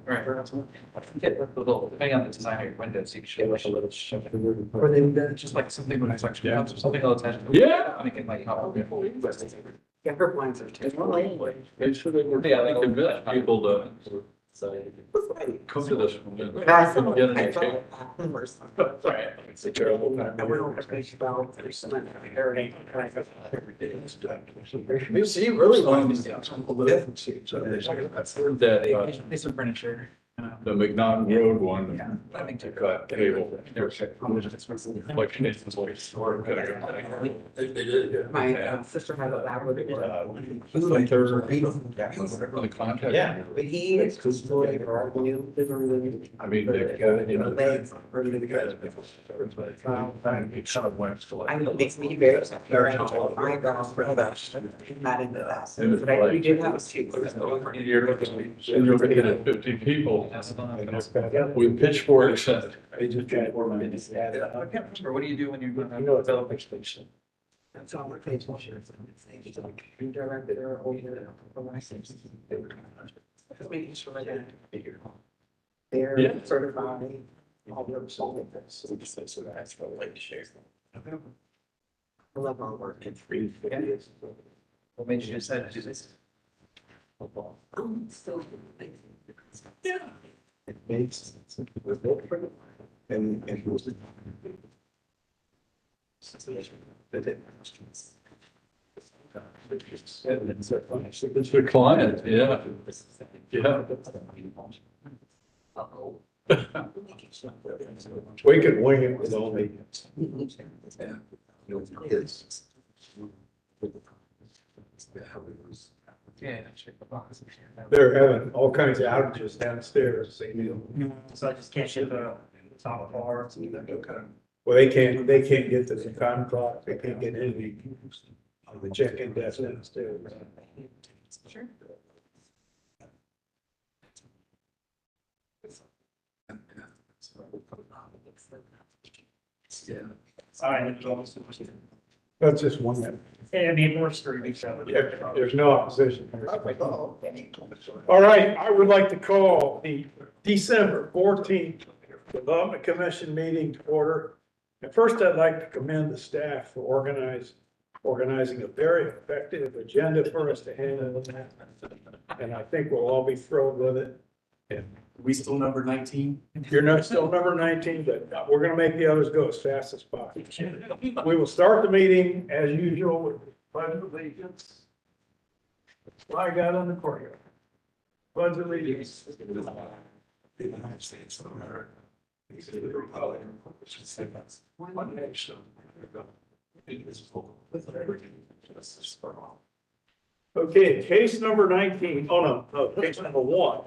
Right. Depending on the design of your windows, you should like a little shove it. Or then Just like something with reflection, yeah, something all the time. Yeah. Make it like. yeah, her blinds are too. They should have convinced people to come to this. Guys, Couldn't get any cake. Right. It's a terrible I time. went over to about there's some every day. She really wanted to. That, They some furniture. the McNaughton Road one. Yeah, I think too. Got cable. Like, it's like, My sister has a Labrador. like there's really contact. Yeah, but he is just really new. I mean, they've got, you know. Legs are really good. It kind of went to I like. know, it makes me very secure. My girls for that. Not into that. But we did have a two. And you're looking at 50 people with pitchforks and. I can't remember, what do you do when you're going to develop extension? That's all my page. Directed or over for my Just making sure that they're Yeah. certified. All the other stuff. I love our work. It's free. What made you decide to do this? Still. Yeah. It makes sense. And it was. It's the client, yeah. Yeah. We could wing it with all the. Yeah, check the box. They're having all kinds of outages downstairs. So I just can't ship the top bar. Well, they can't get to the time clock, they can't get anything. The check-in desk downstairs. Sure. Yeah. All right. That's just one. It'd be more scrutiny. There's no opposition. All right, I would like to call the December 14th Development Commission meeting to order. And first, I'd like to commend the staff for organizing a very effective agenda for us to handle that. And I think we'll all be thrilled with it. We still number 19? You're not still number 19, but we're gonna make the others go as fast as possible. We will start the meeting as usual with the pledge of allegiance. Flag out on the courtyard. Pledge of allegiance. The United States of America. To the republic which stands one nation under God, indivisible, with liberty and justice for all. Okay, case number 19. Oh, no, case number 1.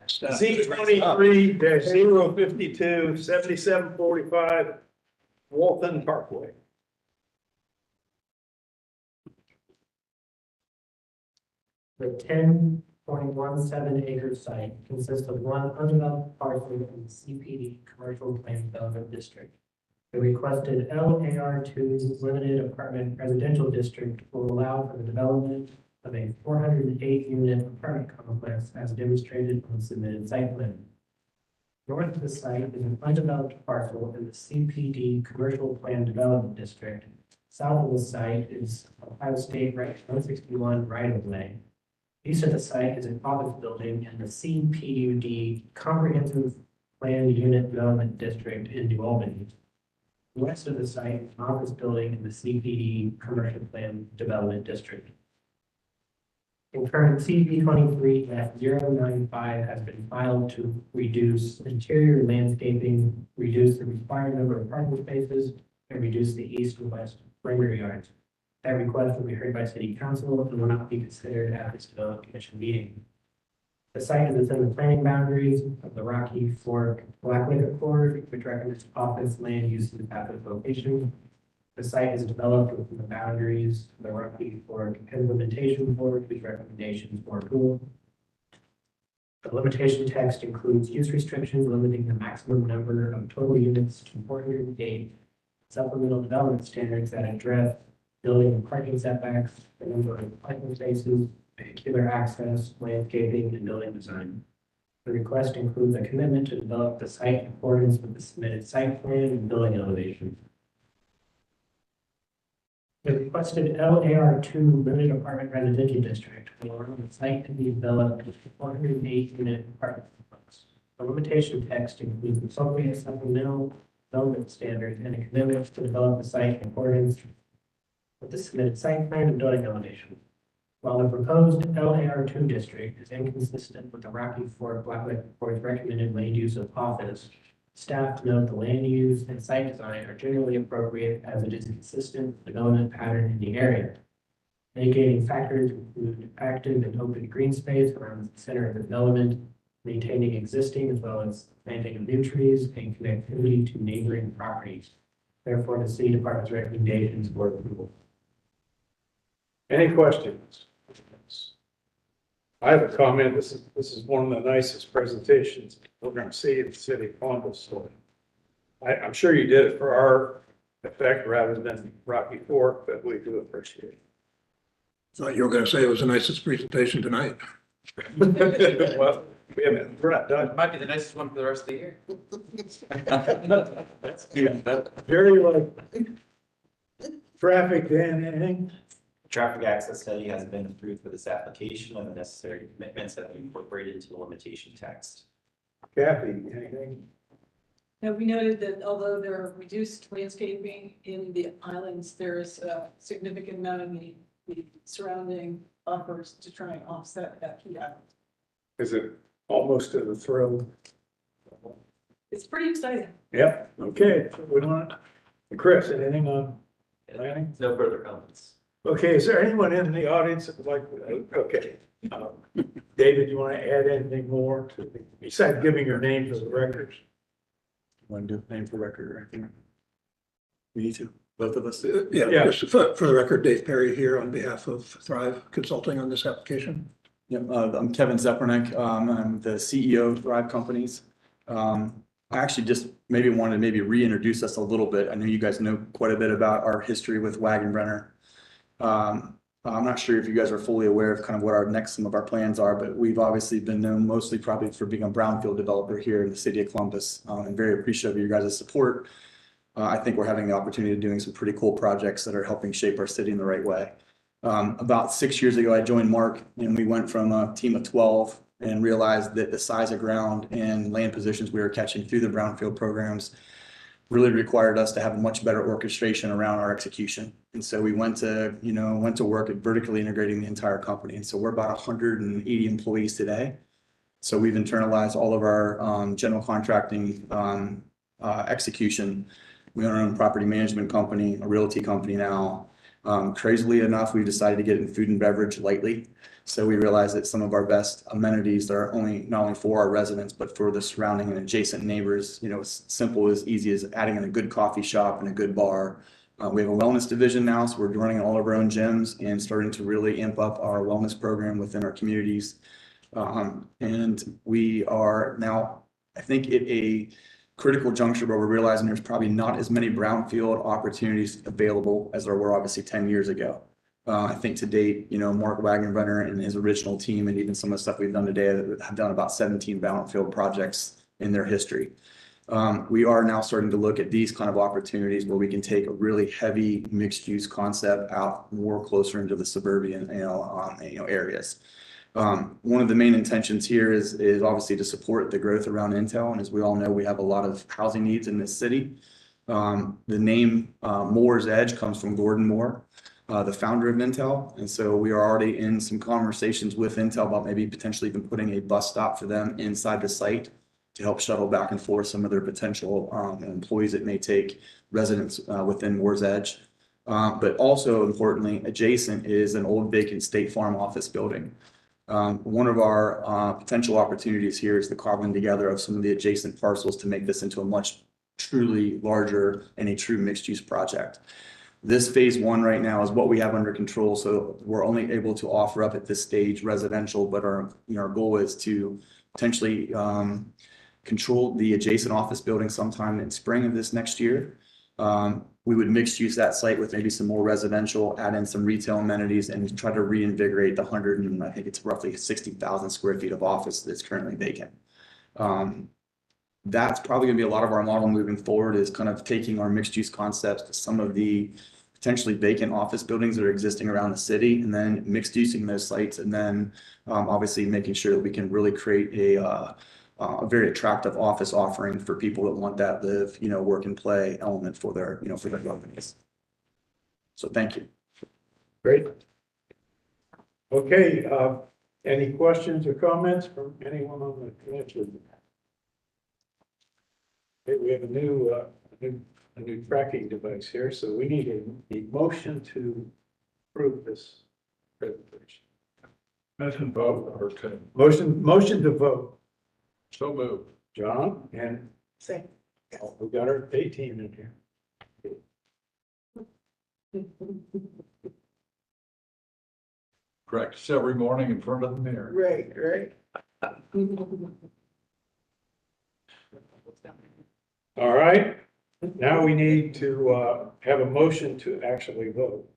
Z23-052, 7745 Walton Parkway. The 10.17 acre site consists of one undeveloped parcel in the CPD Commercial Plan Development District. The requested LAR2 Limited Apartment Residential District will allow for the development of a 408 unit apartment complex as demonstrated on the submitted site plan. North of the site is an undeveloped parcel in the CPD Commercial Plan Development District. South of the site is Ohio State Route 161 right of way. East of the site is an office building in the CPUD Comprehensive Plan Unit Development District in New Albany. West of the site is an office building in the CPD Commercial Plan Development District. Concurrent CB 23-095 has been filed to reduce interior landscaping, reduce the required number of parking spaces, and reduce the east and west perimeter yards. That request will be heard by City Council and will not be considered at this Development Commission meeting. The site is within the planning boundaries of the Rocky Fork Black Liquor Corridor, which recommends office land use in the passive location. The site is developed within the boundaries of the Rocky Fork Implementation Board, whose recommendations were approval. The limitation text includes use restrictions limiting the maximum number of total units to 408, supplemental development standards that address building and parking setbacks, the number of parking spaces, vehicular access, landscaping, and building design. The request includes a commitment to develop the site in accordance with the submitted site plan and building elevation. The requested LAR2 limited apartment residential district will allow the site to be developed with 408 unit apartment complex. The limitation text includes appropriate supplemental development standards and a commitment to develop the site in accordance with the submitted site plan and building elevation. While the proposed LAR2 district is inconsistent with the Rocky Fork Blacklight Report's recommended land use of office, staff note the land use and site design are generally appropriate as it is consistent with the development pattern in the area. Mitigating factors include active and open green space around the center of the development, maintaining existing as well as planting of new trees and connectivity to neighboring properties. Therefore, the city department's recommendations for approval. Any questions? I have a comment. This is one of the nicest presentations we're going to see in the city of Columbus. So I'm sure you did it for our effect rather than Rocky Fork, but we do appreciate it. Thought you were gonna say it was the nicest presentation tonight. Well, we're not done. Might be the nicest one for the rest of the year. Very like traffic, Dan, anything? Traffic access study has been approved for this application and the necessary commitments have been incorporated into the limitation text. Kathy, anything? Now, we noted that although there are reduced landscaping in the islands, there is a significant amount of the surrounding buffers to try and offset that heat island. Is it almost to the thrill? It's pretty exciting. Yep, okay, so we want, Chris, anything on planning? No further comments. Okay, is there anyone in the audience that would like, okay. David, you want to add anything more to, besides giving your name for the records? Want to do name for record or anything? We need to, both of us. Yeah, Yeah. just for the record, Dave Perry here on behalf of Thrive Consulting on this application. Yeah, I'm Kevin Zepernick. I'm the CEO of Thrive Companies. I actually just wanted to reintroduce us a little bit. I know you guys know quite a bit about our history with Wagenbrenner. I'm not sure if you guys are fully aware of kind of what some of our plans are, but we've obviously been known mostly probably for being a brownfield developer here in the city of Columbus. I'm very appreciative of your guys' support. I think we're having the opportunity of doing some pretty cool projects that are helping shape our city in the right way. About 6 years ago, I joined Mark and we went from a team of 12 and realized that the size of ground and land positions we were catching through the brownfield programs really required us to have a much better orchestration around our execution. And so we went to work at vertically integrating the entire company. And so we're about 180 employees today. So we've internalized all of our general contracting execution. We own our own property management company, a realty company now. Crazily enough, we decided to get in food and beverage lightly. So we realized that some of our best amenities are not only for our residents, but for the surrounding and adjacent neighbors. As simple as easy as adding in a good coffee shop and a good bar. We have a wellness division now, so we're running all of our own gyms and starting to really amp up our wellness program within our communities. And we are now, I think, at a critical juncture where we're realizing there's probably not as many brownfield opportunities available as there were obviously 10 years ago. I think to date, Mark Wagenbrenner and his original team and even some of the stuff we've done today have done about 17 brownfield projects in their history. We are now starting to look at these kind of opportunities where we can take a really heavy mixed use concept out more closer into the suburban, areas. One of the main intentions here is obviously to support the growth around Intel. And as we all know, we have a lot of housing needs in this city. The name Moore's Edge comes from Gordon Moore, the founder of Intel. And so we are already in some conversations with Intel about maybe potentially even putting a bus stop for them inside the site to help shuttle back and forth some of their potential employees that may take residents within Moore's Edge. But also importantly, adjacent is an old vacant State Farm office building. One of our potential opportunities here is the cobbling together of some of the adjacent parcels to make this into a much truly larger and a true mixed use project. This phase one right now is what we have under control. So we're only able to offer up at this stage residential, but our goal is to potentially control the adjacent office building sometime in spring of this next year. We would mix use that site with maybe some more residential, add in some retail amenities and try to reinvigorate the 100 and I think it's roughly 60,000 square feet of office that's currently vacant. That's probably gonna be a lot of our model moving forward is kind of taking our mixed use concepts to some of the potentially vacant office buildings that are existing around the city and then mixed using those sites and then obviously making sure that we can really create a very attractive office offering for people that want that live, work and play element for their, for their companies. So thank you. Great. Okay, any questions or comments from anyone on the commission? Okay, we have a new tracking device here, so we need a motion to approve this presentation. Motion vote or to, Motion to vote. so move. John and we got our A team in here. Practice every morning in front of the mirror. Right. All right, now we need to have a motion to actually vote.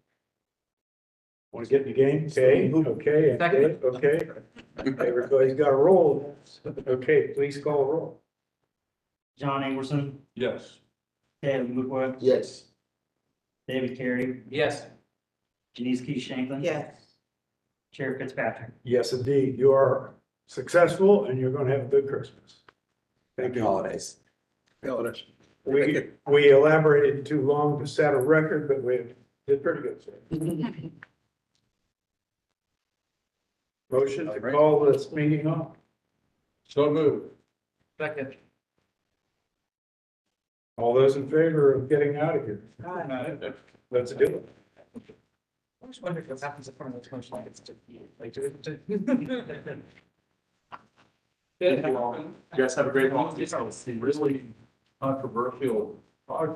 Want to get in the game? Okay. Everybody's got a roll. Okay, please call a roll. John Engleson, Yes. Ted Woodward, Yes. David Carey, Yes. Denise Keith Shanklin. Yes. Chair Fitzpatrick. Yes, indeed, you are successful and you're gonna have a good Christmas. Happy holidays. We elaborated too long to set a record, but we did pretty good. Motion to call this meeting off. So move. Second. All those in favor of getting out of here? Let's do it. I just wonder what happens if one of those motion gets to, like, You guys have a great one. It's a really controversial project.